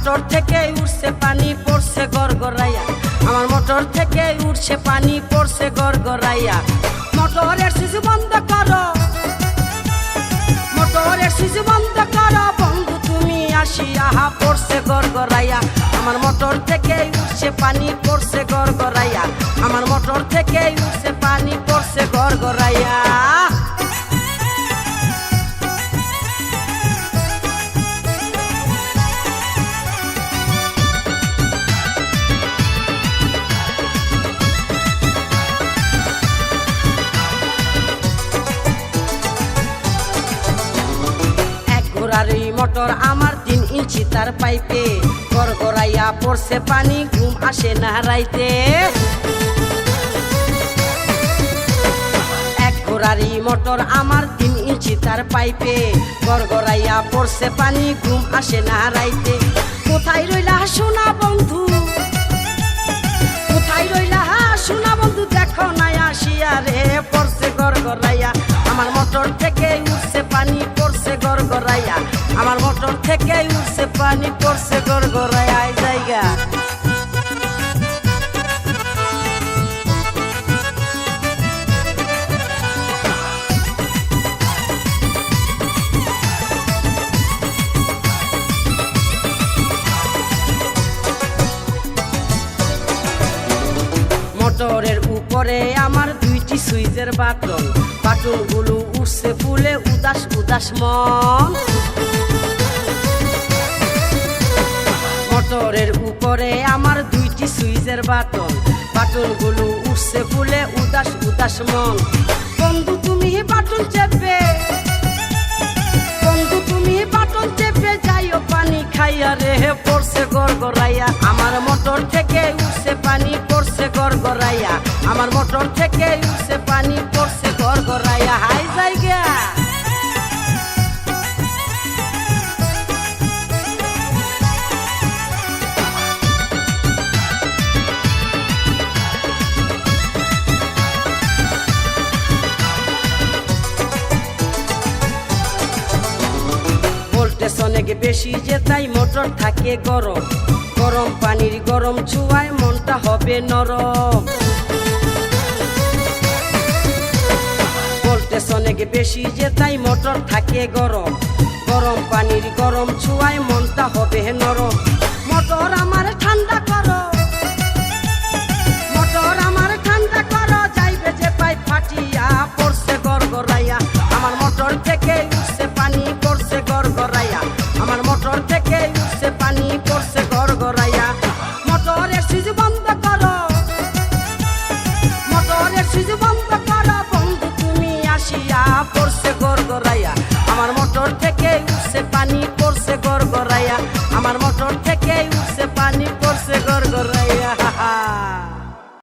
Motor থেকে উঠছে পানি পড়ছে গড়গড়াইয়া, আমার মোটর থেকে উঠছে পানি পড়ছে গড়গড়াইয়া। মোটরের সুইচ বন্ধ করো, মোটরের সুইচ বন্ধ করো বন্ধু তুমি আসিয়া, পড়ছে গড়গড়াইয়া। আমার মোটর থেকে উঠছে পানি পড়ছে গড়গড়াইয়া, আমার মোটর থেকে উঠছে পানি পড়ছে গড়গড়াইয়া। ঘোড়ারি মোটর আমার 3 ইঞ্চি তার পাইপে, গড়গড়াইয়া পড়ছে পানি ঘুম আসে না রাইতে। এক ঘোড়ারি মোটর আমার 3 ইঞ্চি তার পাইপে, গড়গড়াইয়া পড়ছে পানি ঘুম আসে না রাইতে। কোথায় রইলা সোনা বন্ধু, কোথায় রইলা সোনা বন্ধু, দেখো না আসিয়া রে, পড়ছে গড়গড়াইয়া। আমার মোটর থেকে উঠছে পানি পড়ছে গড়গড়াইয়া, আমার মোটর থেকে উঠছে পানি পড়ছে গড়গড়াইয়া জায়গা। মোটরের উপরে আমার 2টি সুইচের বাটন, বাটনগুলো উঠছে ফুলে উদাস উদাস মন। মোটরের উপরে আমার 2টি সুইচের বাটন, বাটনগুলো উঠছে ফুলে উদাস উদাস মন। বন্ধু তুমি বাটন চেপে, বন্ধু তুমি বাটন চেপে যাইও পানি খাইয়া রে, পড়ছে গড়গড়াইয়া। আমার মোটর থেকে উঠছে পানি পড়ছে গড়গড়াইয়া, আমার মোটর থেকে উঠছে পানি পড়ছে গড়গড়াইয়া হাই জায়গা। ভোল্টেজ অনেক বেশি যে তাই মোটর থাকে গরম, গরম পানির গরম ছোঁয়ায় মনটা হবে নরম। ভোল্টেজ অনেক বেশি যে তাই মোটর থাকে গরম, গরম পানির গরম ছোঁয়ায় মনটা হবে নরম। মোটর আমার ঠান্ডা করো, মোটর আমার ঠান্ডা করো, যাইবে যে পাইপ ফাটিয়া পড়ছে গড়গড়াইয়া। আমার মোটর থেকে উঠছে পানি পড়ছে গড়গড়াইয়া, আমার মোটর থেকে উঠছে পানি পড়ছে গড়গড়াইয়া। মোটরের সুইচ বন্ধ করো, মোটরের সুইচ বন্ধ করো বন্ধু তুমি আসিয়া, পড়ছে গড়গড়াইয়া। আমার মোটর থেকে উঠছে পানি পড়ছে